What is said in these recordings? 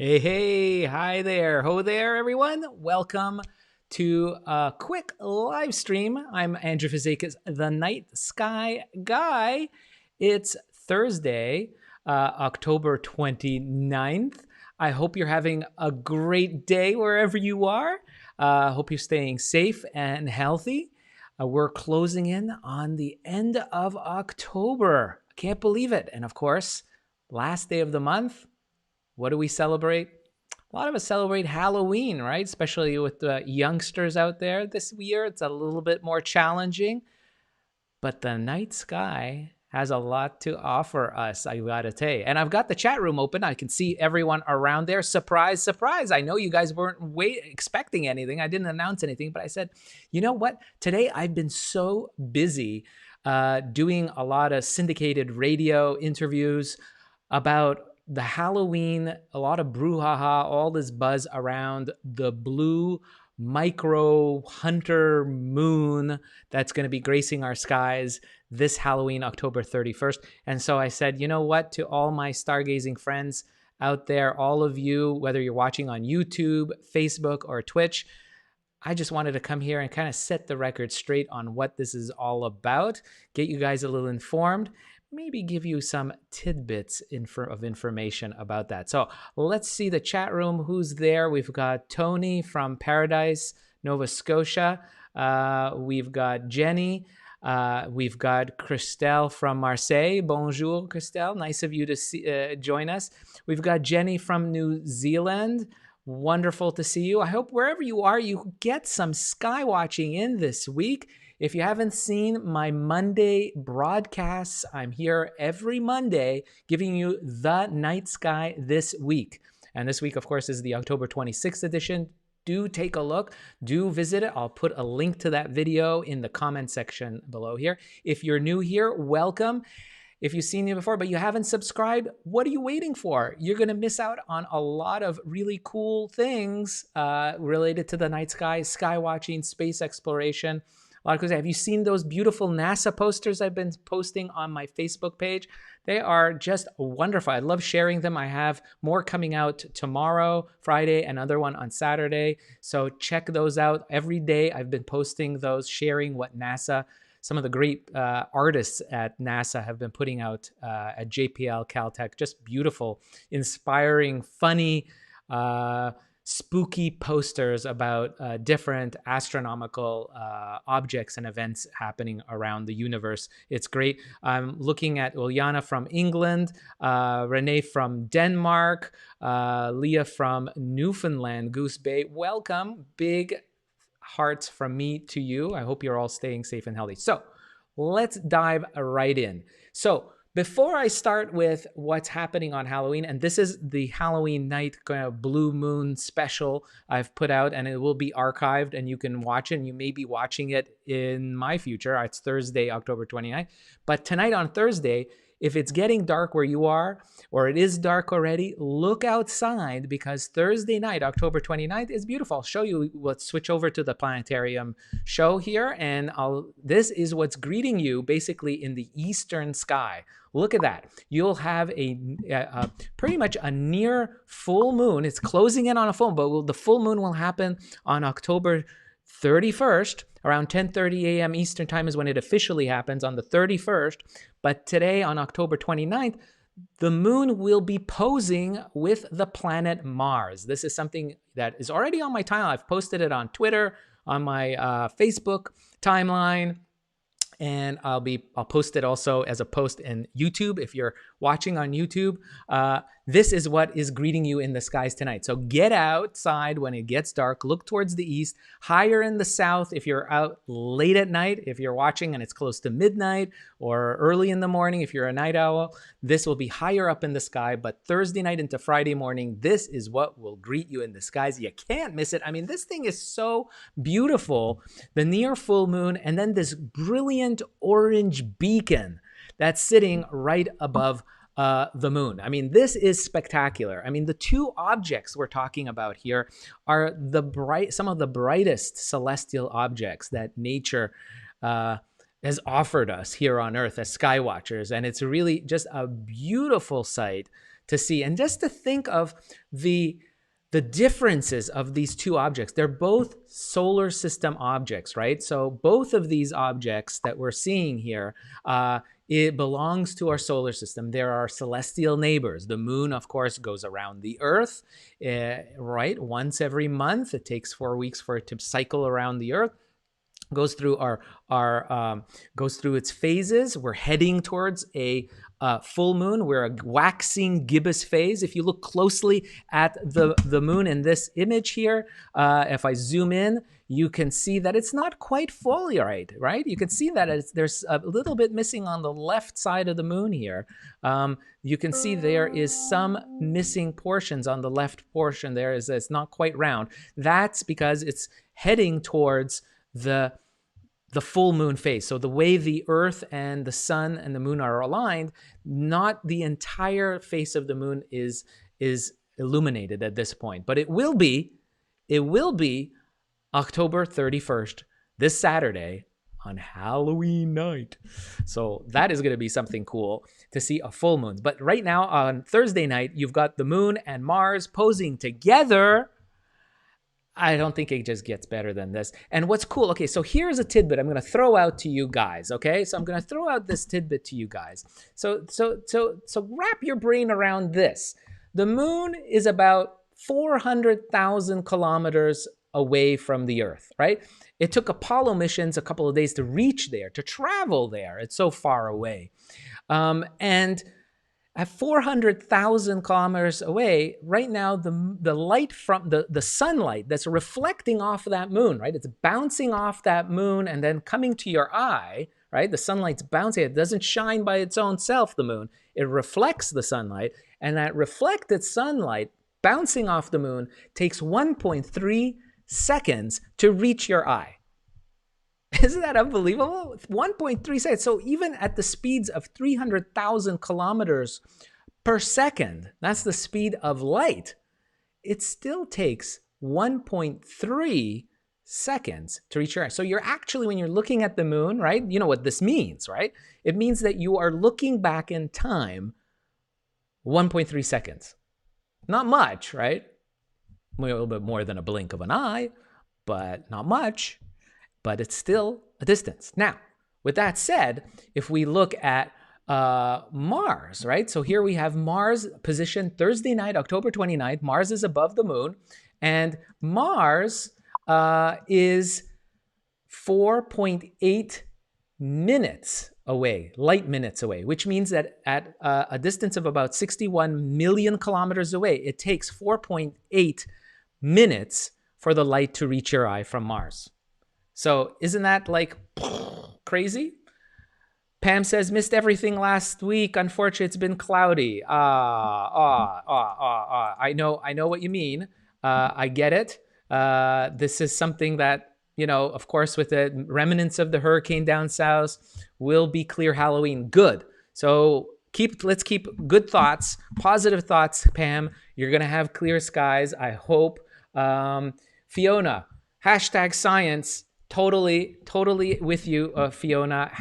Hey, hi there. Ho there, everyone. Welcome to a quick live stream. I'm Andrew Fazekas, the night sky guy. It's Thursday, October 29th. I hope you're having a great day wherever you are. Hope you're staying safe and healthy. We're closing in on the end of October. I can't believe it. And of course, last day of the month. What do we celebrate? A lot of us celebrate Halloween, right? Especially with the youngsters out there this year. It's a little bit more challenging, but the night sky has a lot to offer us, I gotta say. And I've got the chat room open. I can see everyone around there. Surprise, surprise. I know you guys weren't expecting anything. I didn't announce anything, but I said, you know what? Today I've been so busy doing a lot of syndicated radio interviews about the Halloween, a lot of brouhaha, all this buzz around the blue micro hunter moon that's going to be gracing our skies this Halloween, October 31st. And so I said, you know what, to all my stargazing friends out there, all of you, whether you're watching on YouTube, Facebook, or Twitch, I just wanted to come here and kind of set the record straight on what this is all about, get you guys a little informed, maybe give you some tidbits of information about that. So let's see the chat room. Who's there? We've got Tony from Paradise, Nova Scotia. We've got Jenny. We've got Christelle from Marseille. Bonjour, Christelle. Nice of you to join us. We've got Jenny from New Zealand. Wonderful to see you. I hope wherever you are, you get some sky watching in this week. If you haven't seen my Monday broadcasts, I'm here every Monday giving you the night sky this week. And this week, of course, is the October 26th edition. Do take a look. Do visit it. I'll put a link to that video in the comment section below here. If you're new here, welcome. If you've seen me before, but you haven't subscribed, what are you waiting for? You're going to miss out on a lot of really cool things related to the night sky, sky watching, space exploration. A lot of cool. Have you seen those beautiful NASA posters I've been posting on my Facebook page? They are just wonderful. I love sharing them. I have more coming out tomorrow, Friday, another one on Saturday. So check those out. Every day I've been posting those, sharing what NASA, some of the great artists at NASA have been putting out at JPL, Caltech. Just beautiful, inspiring, funny, spooky posters about different astronomical objects and events happening around the universe. It's great. I'm looking at Ulyana from England, Renee from Denmark, Leah from Newfoundland, Goose Bay. Welcome. Big hearts from me to you. I hope you're all staying safe and healthy. So let's dive right in. So before I start with what's happening on Halloween, and this is the Halloween night kind of blue moon special I've put out, and it will be archived and you can watch it, and you may be watching it in my future. It's Thursday, October 29th. But tonight on Thursday, if it's getting dark where you are, or it is dark already, look outside because Thursday night, October 29th, is beautiful. I'll show you. Let's switch over to the planetarium show here, and this is what's greeting you basically in the eastern sky. Look at that. You'll have a pretty much a near full moon. It's closing in on a full moon, but the full moon will happen on October 31st. Around 10:30 a.m. Eastern time is when it officially happens on the 31st. But today on October 29th, the moon will be posing with the planet Mars. This is something that is already on my timeline. I've posted it on Twitter, on my Facebook timeline, and I'll post it also as a post in YouTube. If you're watching on YouTube, this is what is greeting you in the skies tonight. So get outside when it gets dark, look towards the east, higher in the south if you're out late at night. If you're watching and it's close to midnight or early in the morning, if you're a night owl, this will be higher up in the sky. But Thursday night into Friday morning, this is what will greet you in the skies. You can't miss it. I mean, this thing is so beautiful. The near full moon, and then this brilliant orange beacon that's sitting right above the moon. I mean, this is spectacular. I mean, the two objects we're talking about here are some of the brightest celestial objects that nature has offered us here on Earth as skywatchers. And it's really just a beautiful sight to see. And just to think of the differences of these two objects. They're both solar system objects, right? So both of these objects that we're seeing here, it belongs to our solar system. There are celestial neighbors. The moon, of course, goes around the Earth, right? Once every month. It takes 4 weeks for it to cycle around the Earth. Goes through goes through its phases. We're heading towards a full moon. We're a waxing gibbous phase. If you look closely at the moon in this image here, if I zoom in, you can see that it's not quite full, right? You can see that there's a little bit missing on the left side of the moon here. You can see there is some missing portions on the left portion there. It's not quite round. That's because it's heading towards the full moon phase. So the way the Earth and the sun and the moon are aligned, not the entire face of the moon is illuminated at this point, but it will be October 31st, this Saturday on Halloween night. So that is going to be something cool to see a full moon. But right now on Thursday night, you've got the moon and Mars posing together. I don't think it just gets better than this. And what's cool, okay, so here's a tidbit I'm going to throw out to you guys, okay? So I'm going to throw out this tidbit to you guys. So wrap your brain around this. The moon is about 400,000 kilometers away from the Earth, right? It took Apollo missions a couple of days to reach there, to travel there. It's so far away. And at 400,000 kilometers away, right now, the light from the sunlight that's reflecting off of that moon, right? It's bouncing off that moon and then coming to your eye, right? The sunlight's bouncing. It doesn't shine by its own self, the moon. It reflects the sunlight. And that reflected sunlight bouncing off the moon takes 1.3 seconds to reach your eye. Isn't that unbelievable? 1.3 seconds. So even at the speeds of 300,000 kilometers per second, that's the speed of light, it still takes 1.3 seconds to reach your eye. So you're actually, when you're looking at the moon, right? You know what this means, right? It means that you are looking back in time 1.3 seconds. Not much, right? A little bit more than a blink of an eye, but not much. But it's still a distance. Now, with that said, if we look at Mars, right? So here we have Mars positioned Thursday night, October 29th. Mars is above the moon. And Mars is 4.8 minutes away, light minutes away, which means that at a distance of about 61 million kilometers away, it takes 4.8 minutes for the light to reach your eye from Mars. So isn't that like crazy? Pam says, missed everything last week. Unfortunately, it's been cloudy. I know what you mean. I get it. This is something that, you know, of course, with the remnants of the hurricane down south, will be clear Halloween. Good. So let's keep good thoughts, positive thoughts, Pam. You're going to have clear skies, I hope. Fiona, #science. Totally with you, Fiona.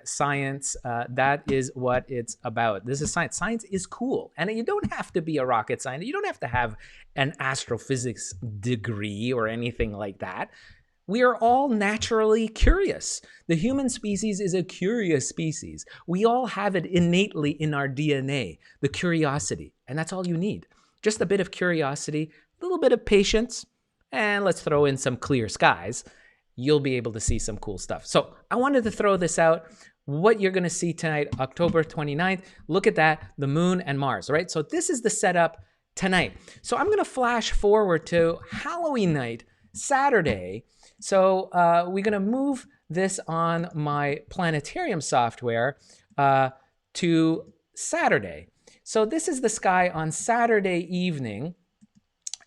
#science. That is what it's about. This is science. Science is cool. And you don't have to be a rocket scientist. You don't have to have an astrophysics degree or anything like that. We are all naturally curious. The human species is a curious species. We all have it innately in our DNA, the curiosity. And that's all you need. Just a bit of curiosity, a little bit of patience, and let's throw in some clear skies. You'll be able to see some cool stuff. So I wanted to throw this out. What you're going to see tonight, October 29th, look at that, the moon and Mars, right? So this is the setup tonight. So I'm going to flash forward to Halloween night, Saturday. So we're going to move this on my planetarium software to Saturday. So this is the sky on Saturday evening.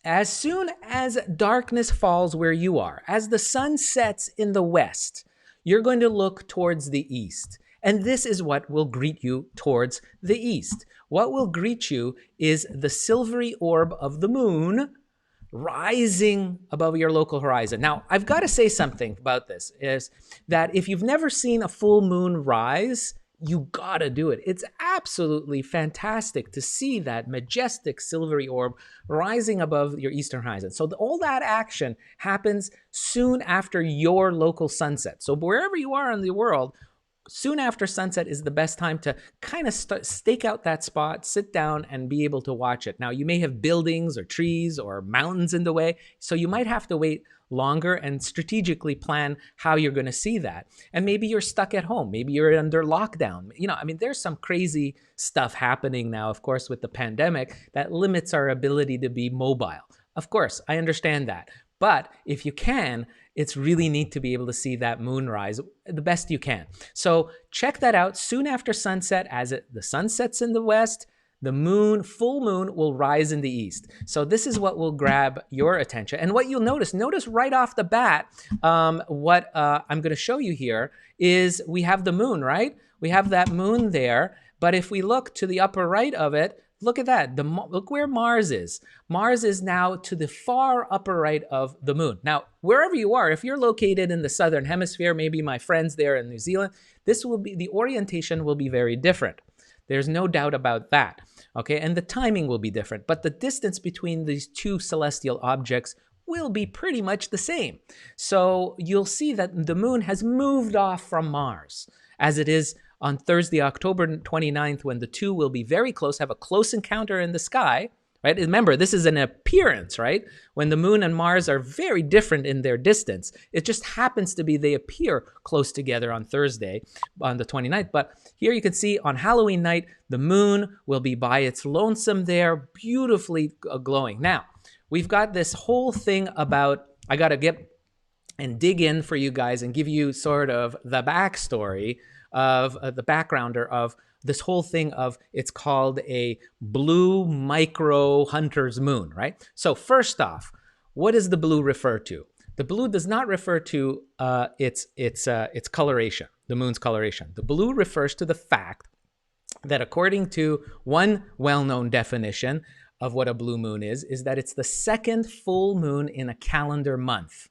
As soon as darkness falls where you are, as the sun sets in the west, you're going to look towards the east. And this is what will greet you towards the east. What will greet you is the silvery orb of the moon rising above your local horizon. Now, I've got to say something about this, is that if you've never seen a full moon rise, you gotta do it. It's absolutely fantastic to see that majestic silvery orb rising above your eastern horizon. So all that action happens soon after your local sunset. So wherever you are in the world, soon after sunset is the best time to kind of stake out that spot, sit down, and be able to watch it. Now, you may have buildings or trees or mountains in the way, so you might have to wait longer and strategically plan how you're going to see that. And maybe you're stuck at home. Maybe you're under lockdown. I mean, there's some crazy stuff happening now, of course, with the pandemic that limits our ability to be mobile. Of course, I understand that. But if you can, it's really neat to be able to see that moonrise the best you can. So check that out soon after sunset. As the sun sets in the west, the full moon will rise in the east. So this is what will grab your attention. And what you'll notice right off the bat, what I'm going to show you here is we have the moon, right? We have that moon there. But if we look to the upper right of it, look at that. Look where Mars is. Mars is now to the far upper right of the moon. Now, wherever you are, if you're located in the southern hemisphere, maybe my friends there in New Zealand, the orientation will be very different. There's no doubt about that. Okay, and the timing will be different, but the distance between these two celestial objects will be pretty much the same. So you'll see that the moon has moved off from Mars, as it is on Thursday, October 29th, when the two will be very close, have a close encounter in the sky, right? Remember, this is an appearance, right? When the moon and Mars are very different in their distance. It just happens to be they appear close together on Thursday, on the 29th. But here you can see on Halloween night, the moon will be by its lonesome there, beautifully glowing. Now, we've got this whole thing about, I got to get and dig in for you guys and give you sort of the backstory of the backgrounder of this whole thing of, it's called a blue micro hunter's moon, right? So first off, what does the blue refer to? The blue does not refer to its coloration, the moon's coloration. The blue refers to the fact that according to one well-known definition of what a blue moon is that it's the second full moon in a calendar month.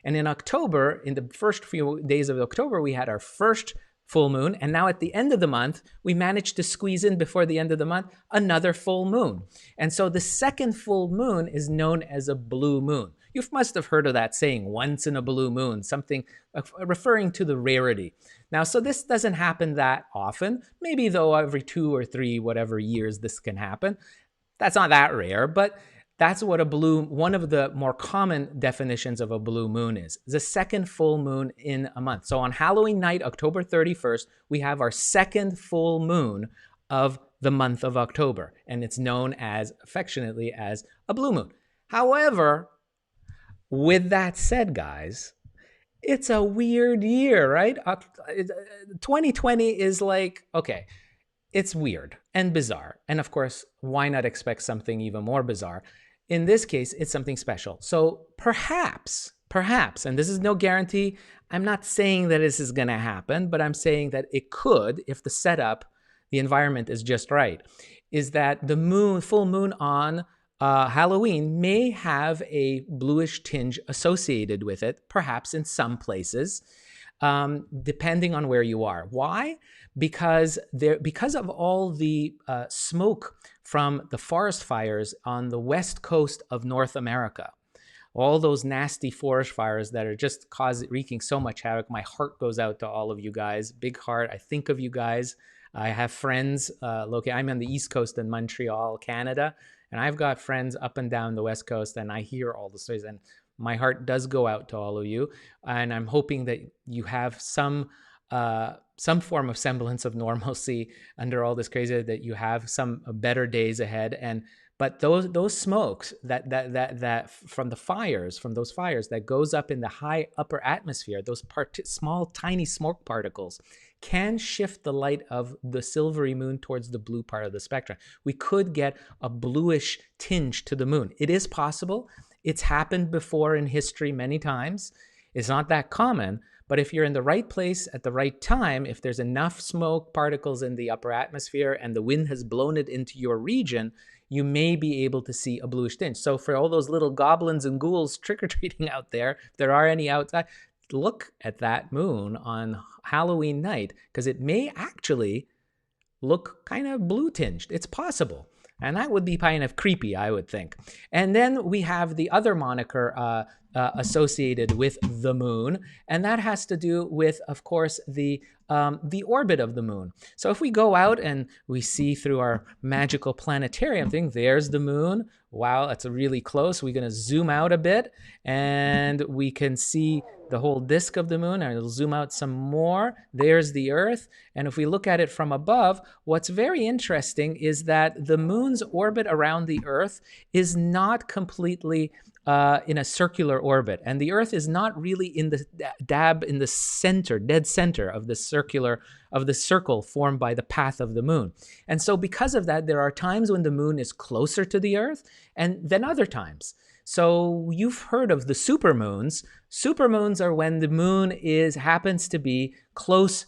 And in October, in the first few days of October, we had our first full moon. And now at the end of the month, we managed to squeeze in before the end of the month another full moon. And so the second full moon is known as a blue moon. You must have heard of that saying, once in a blue moon, something referring to the rarity. Now, so this doesn't happen that often. Maybe though every 2 or 3, whatever years this can happen. That's not that rare, but that's what one of the more common definitions of a blue moon is the second full moon in a month. So on Halloween night, October 31st, we have our second full moon of the month of October, and it's known as, affectionately, as a blue moon. However, with that said, guys, it's a weird year, right? 2020 is like, okay, it's weird and bizarre. And of course, why not expect something even more bizarre? In this case, it's something special. So perhaps, and this is no guarantee, I'm not saying that this is going to happen, but I'm saying that it could, if the setup, the environment is just right, is that the full moon on Halloween may have a bluish tinge associated with it, perhaps in some places, depending on where you are. Why? Because of all the smoke from the forest fires on the west coast of North America, all those nasty forest fires that are just wreaking so much havoc. My heart goes out to all of you guys. Big heart. I think of you guys. I have friends located. I'm on the East Coast in Montreal, Canada, and I've got friends up and down the West Coast, and I hear all the stories, and my heart does go out to all of you. And I'm hoping that you have some form of semblance of normalcy under all this crazy, that you have some better days ahead. But those smokes that from those fires that goes up in the high upper atmosphere, those small tiny smoke particles can shift the light of the silvery moon towards the blue part of the spectrum. We could get a bluish tinge to the moon. It is possible. It's happened before in history many times. It's not that common, but if you're in the right place at the right time, if there's enough smoke particles in the upper atmosphere and the wind has blown it into your region, you may be able to see a bluish tinge. So for all those little goblins and ghouls trick-or-treating out there, if there are any outside, look at that moon on Halloween night, because it may actually look kind of blue tinged. It's possible. And that would be kind of creepy, I would think. And then we have the other moniker associated with the moon, and that has to do with, of course, the orbit of the moon. So if we go out and we see through our magical planetarium thing, there's the moon. Wow, that's really close. We're going to zoom out a bit, and we can see the whole disk of the moon, and it'll zoom out some more. There's the Earth. And if we look at it from above, what's very interesting is that the moon's orbit around the Earth is not completely in a circular orbit, and the Earth is not really in the dead center of the circle formed by the path of the moon. And so because of that, there are times when the moon is closer to the Earth and then other times. So you've heard of the supermoons. Supermoons are when the moon happens to be closer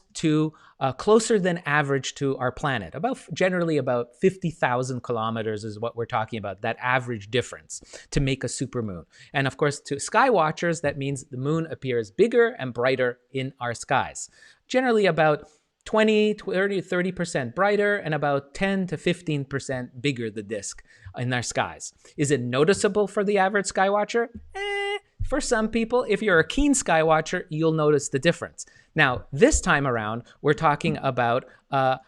than average to our planet. Generally about 50,000 kilometers is what we're talking about, that average difference to make a supermoon. And of course, to skywatchers, that means the moon appears bigger and brighter in our skies. Generally about 20, 30, 30% brighter and about 10 to 15% bigger the disk in our skies. Is it noticeable for the average skywatcher? For some people, if you're a keen skywatcher, you'll notice the difference. Now, this time around, we're talking about, of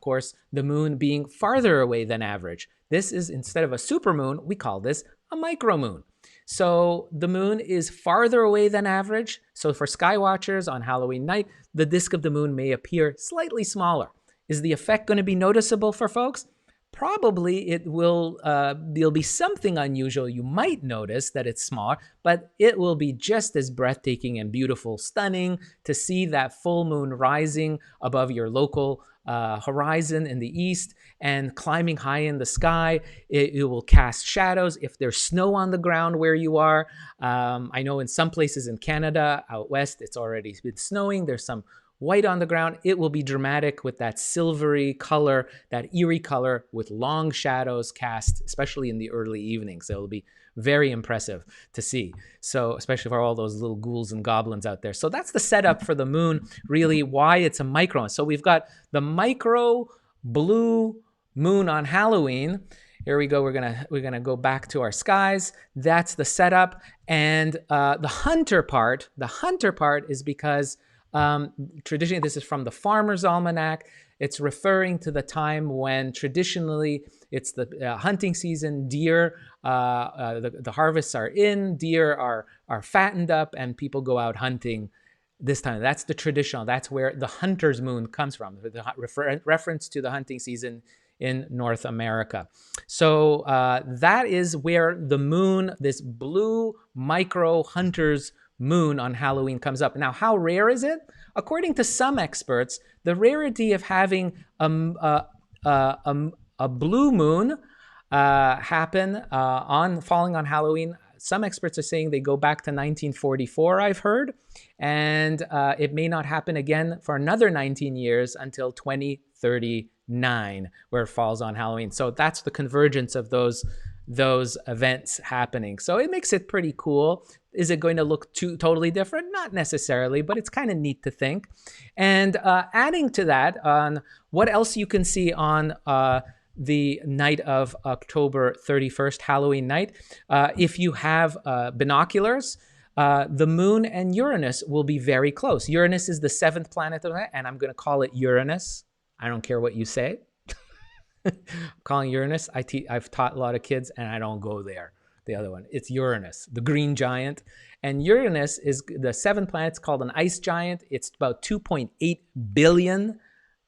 course, the moon being farther away than average. This is, instead of a supermoon, we call this a micromoon. So the moon is farther away than average. So for skywatchers on Halloween night, the disk of the moon may appear slightly smaller. Is the effect going to be noticeable for folks? Probably it will, there'll be something unusual. You might notice that it's smaller, but it will be just as breathtaking and beautiful, stunning to see that full moon rising above your local horizon in the east and climbing high in the sky. It will cast shadows if there's snow on the ground where you are. I know in some places in Canada, out west, it's already been snowing. There's some white on the ground. It will be dramatic with that silvery color, that eerie color with long shadows cast, especially in the early evenings. It'll be very impressive to see. So especially for all those little ghouls and goblins out there. So that's the setup for the moon, really why it's a micro. So we've got the micro blue moon on Halloween. Here we go. We're gonna go back to our skies. That's the setup. And the hunter part is because traditionally, this is from the Farmer's Almanac. It's referring to the time when traditionally it's the hunting season. Deer, the harvests are in, deer are fattened up, and people go out hunting this time. That's the traditional. That's where the hunter's moon comes from, the reference to the hunting season in North America. So that is where the moon, this blue micro hunter's moon on Halloween comes up. Now, how rare is it? According to some experts, the rarity of having a blue moon falling on Halloween, some experts are saying they go back to 1944, I've heard, and it may not happen again for another 19 years until 2039, where it falls on Halloween. So that's the convergence of those events happening. So it makes it pretty cool. Is it going to look totally different? Not necessarily, but it's kind of neat to think. And adding to that, on what else you can see on the night of October 31st, Halloween night, if you have binoculars, the moon and Uranus will be very close. Uranus is the 7th planet of the night, and I'm going to call it Uranus. I don't care what you say. I'm calling Uranus. I've taught a lot of kids, and I don't go there. The other one, it's Uranus, the green giant. And Uranus is the 7th planet. It's called an ice giant. It's about 2.8 billion,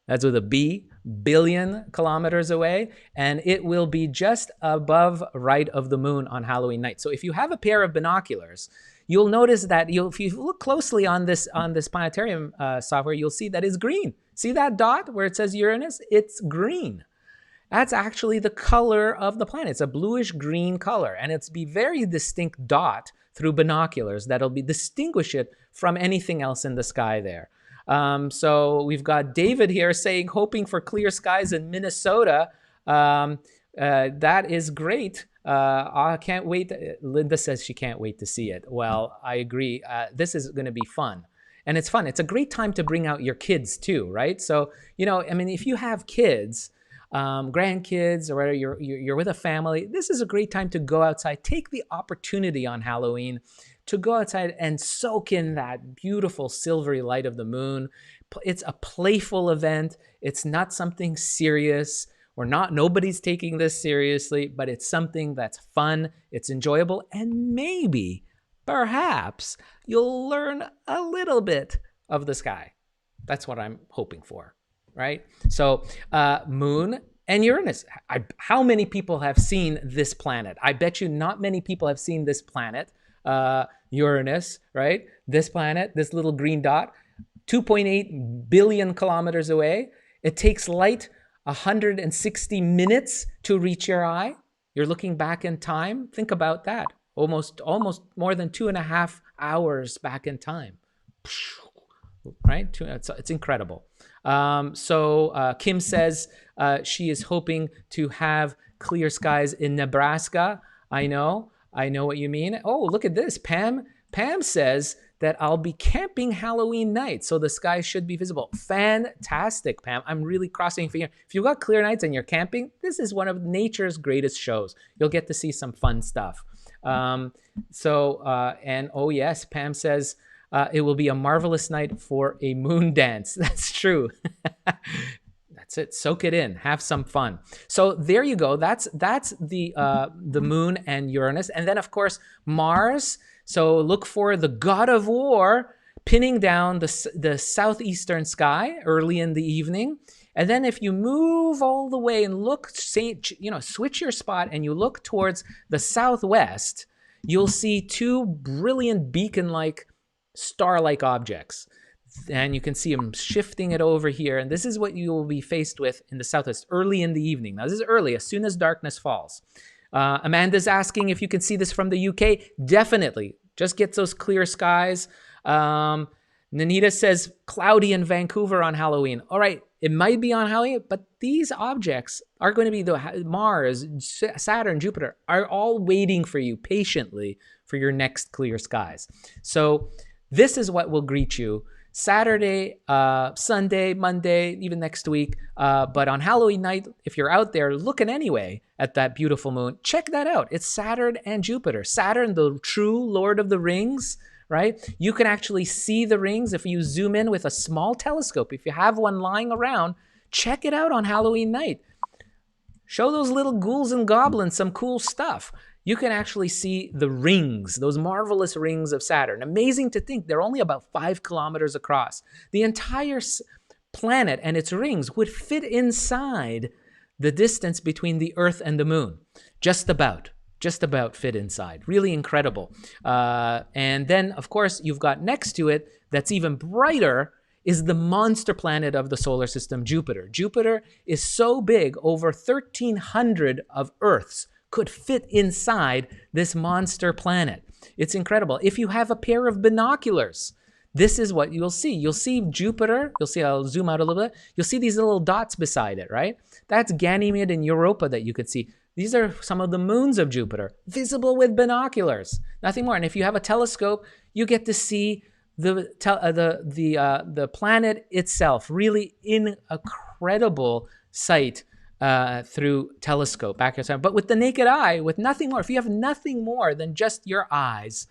that's with a B, billion kilometers away. And it will be just above right of the moon on Halloween night. So if you have a pair of binoculars, you'll notice that if you look closely on this planetarium software, you'll see that it's green. See that dot where it says Uranus? It's green. That's actually the color of the planet. It's a bluish green color, and it's be very distinct dot through binoculars that'll distinguish it from anything else in the sky there. So we've got David here saying, hoping for clear skies in Minnesota. That is great. I can't wait. Linda says she can't wait to see it. Well, I agree. This is going to be fun. And it's fun. It's a great time to bring out your kids too, right? So, I mean, if you have kids, grandkids, or whether you're with a family, this is a great time to go outside. Take the opportunity on Halloween to go outside and soak in that beautiful silvery light of the moon. It's a playful event. It's not something serious. Nobody's taking this seriously, but it's something that's fun, it's enjoyable, and maybe, perhaps, you'll learn a little bit of the sky. That's what I'm hoping for, right? So, Moon and Uranus. How many people have seen this planet? I bet you not many people have seen this planet, Uranus, right? This planet, this little green dot, 2.8 billion kilometers away. It takes light 160 minutes to reach your eye. You're looking back in time. Think about that. Almost more than 2.5 hours back in time. Right? It's incredible. So Kim says she is hoping to have clear skies in Nebraska. I know what you mean. Oh, look at this. Pam says that I'll be camping Halloween night, so the sky should be visible. Fantastic, Pam. I'm really crossing fingers. If you've got clear nights and you're camping, this is one of nature's greatest shows. You'll get to see some fun stuff. And oh yes, Pam says it will be a marvelous night for a moon dance. That's true. That's it. Soak it in. Have some fun. So there you go. That's the moon and Uranus, and then of course Mars. So look for the god of war pinning down the southeastern sky early in the evening. And then if you move all the way and look, switch your spot and you look towards the southwest, you'll see two brilliant beacon-like, star-like objects. And you can see them shifting it over here. And this is what you will be faced with in the southwest early in the evening. Now, this is early, as soon as darkness falls. Amanda's asking if you can see this from the UK. Definitely. Just get those clear skies. Nanita says cloudy in Vancouver on Halloween. All right, it might be on Halloween, but these objects are going to be Mars, Saturn, Jupiter are all waiting for you patiently for your next clear skies. So this is what will greet you Saturday, Sunday, Monday, even next week. But on Halloween night, if you're out there looking anyway at that beautiful moon, check that out. It's Saturn and Jupiter. Saturn, the true Lord of the Rings, right? You can actually see the rings if you zoom in with a small telescope. If you have one lying around, check it out on Halloween night. Show those little ghouls and goblins some cool stuff. You can actually see the rings, those marvelous rings of Saturn. Amazing to think they're only about 5 kilometers across. The entire planet and its rings would fit inside the distance between the Earth and the Moon. Just about fit inside. Really incredible. And then, of course, you've got next to it, that's even brighter, is the monster planet of the solar system, Jupiter. Jupiter is so big, over 1,300 of Earths could fit inside this monster planet. It's incredible. If you have a pair of binoculars, this is what you'll see. You'll see Jupiter. You'll see, I'll zoom out a little bit. You'll see these little dots beside it, right? That's Ganymede and Europa that you could see. These are some of the moons of Jupiter, visible with binoculars, nothing more. And if you have a telescope, you get to see the planet itself. Really incredible sight through telescope, back in time. But with the naked eye, with nothing more, if you have nothing more than just your eyes,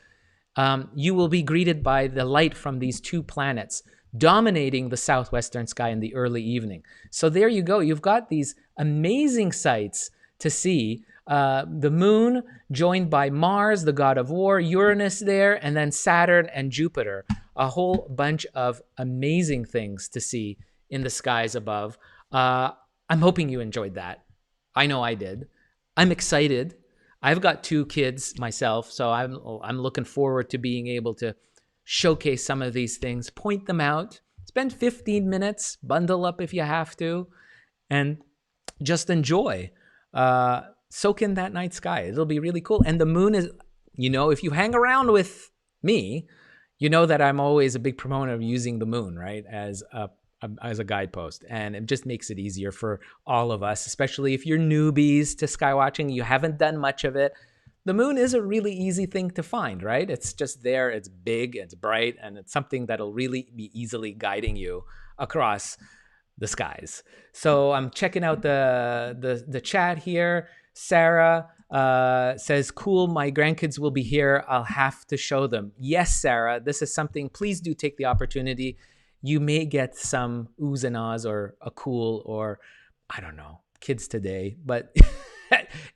you will be greeted by the light from these two planets dominating the southwestern sky in the early evening. So there you go. You've got these amazing sights to see. The moon joined by Mars, the god of war, Uranus there, and then Saturn and Jupiter. A whole bunch of amazing things to see in the skies above. I'm hoping you enjoyed that. I know I did. I'm excited. I've got 2 kids myself, so I'm looking forward to being able to showcase some of these things, point them out, spend 15 minutes, bundle up if you have to, and just enjoy. Soak in that night sky. It'll be really cool. And the moon is, if you hang around with me, you know that I'm always a big proponent of using the moon, right, as a as a guidepost, and it just makes it easier for all of us, especially if you're newbies to sky watching, you haven't done much of it. The moon is a really easy thing to find, right? It's just there, it's big, it's bright, and it's something that'll really be easily guiding you across the skies. So I'm checking out the chat here. Sarah says, cool, my grandkids will be here. I'll have to show them. Yes, Sarah, this is something, please do take the opportunity. You may get some oohs and ahs or a cool, or I don't know, kids today, but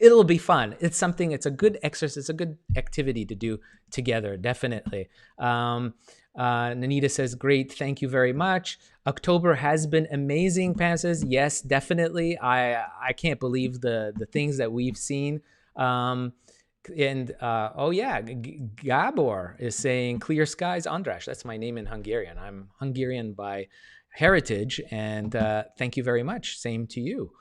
it'll be fun. It's something, it's a good exercise, it's a good activity to do together, definitely. Nanita says, great, thank you very much. October has been amazing, Pam says, yes, definitely. I can't believe the things that we've seen. Oh yeah, Gabor is saying, clear skies, András. That's my name in Hungarian. I'm Hungarian by heritage, and thank you very much. Same to you.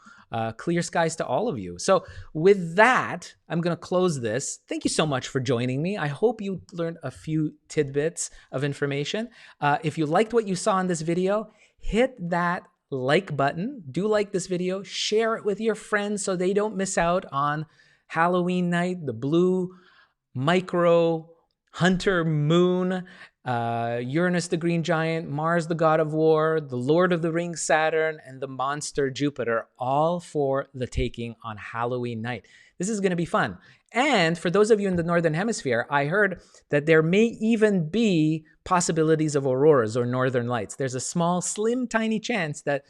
Clear skies to all of you. So with that, I'm going to close this. Thank you so much for joining me. I hope you learned a few tidbits of information. If you liked what you saw in this video, hit that like button. Do like this video. Share it with your friends so they don't miss out on Halloween night, the blue micro hunter moon, Uranus the green giant, Mars the god of war, the Lord of the Rings Saturn, and the monster Jupiter, all for the taking on Halloween night. This is going to be fun. And for those of you in the Northern Hemisphere, I heard that there may even be possibilities of auroras or northern lights. There's a small, slim, tiny chance that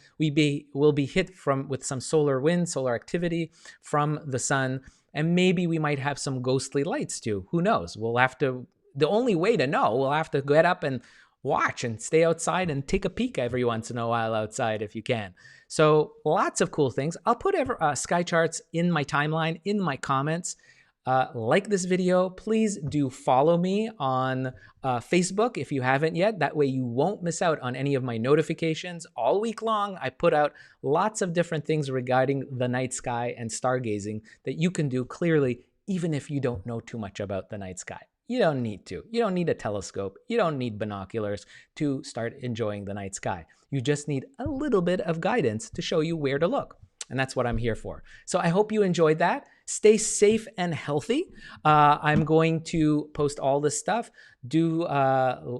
will be hit with some solar wind, solar activity from the sun. And maybe we might have some ghostly lights too. Who knows? The only way to know, we'll have to get up and watch and stay outside and take a peek every once in a while outside if you can. So lots of cool things. I'll put sky charts in my timeline, in my comments. Like this video, please do follow me on Facebook if you haven't yet. That way you won't miss out on any of my notifications. All week long, I put out lots of different things regarding the night sky and stargazing that you can do clearly, even if you don't know too much about the night sky. You don't need to. You don't need a telescope. You don't need binoculars to start enjoying the night sky. You just need a little bit of guidance to show you where to look. And that's what I'm here for. So I hope you enjoyed that. Stay safe and healthy. I'm going to post all this stuff. Do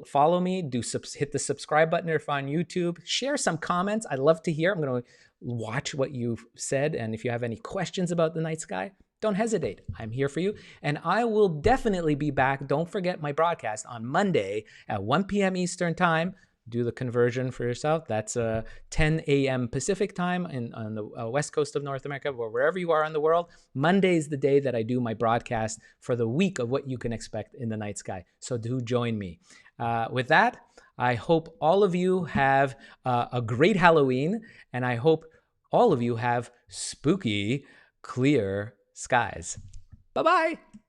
follow me. Hit the subscribe button if on YouTube. Share some comments. I'd love to hear. I'm going to watch what you've said. And if you have any questions about the night sky, don't hesitate. I'm here for you. And I will definitely be back. Don't forget my broadcast on Monday at 1 p.m. Eastern Time. Do the conversion for yourself. That's 10 a.m. Pacific time on the west coast of North America, or wherever you are in the world. Monday is the day that I do my broadcast for the week of what you can expect in the night sky. So do join me. With that, I hope all of you have a great Halloween, and I hope all of you have spooky, clear skies. Bye-bye.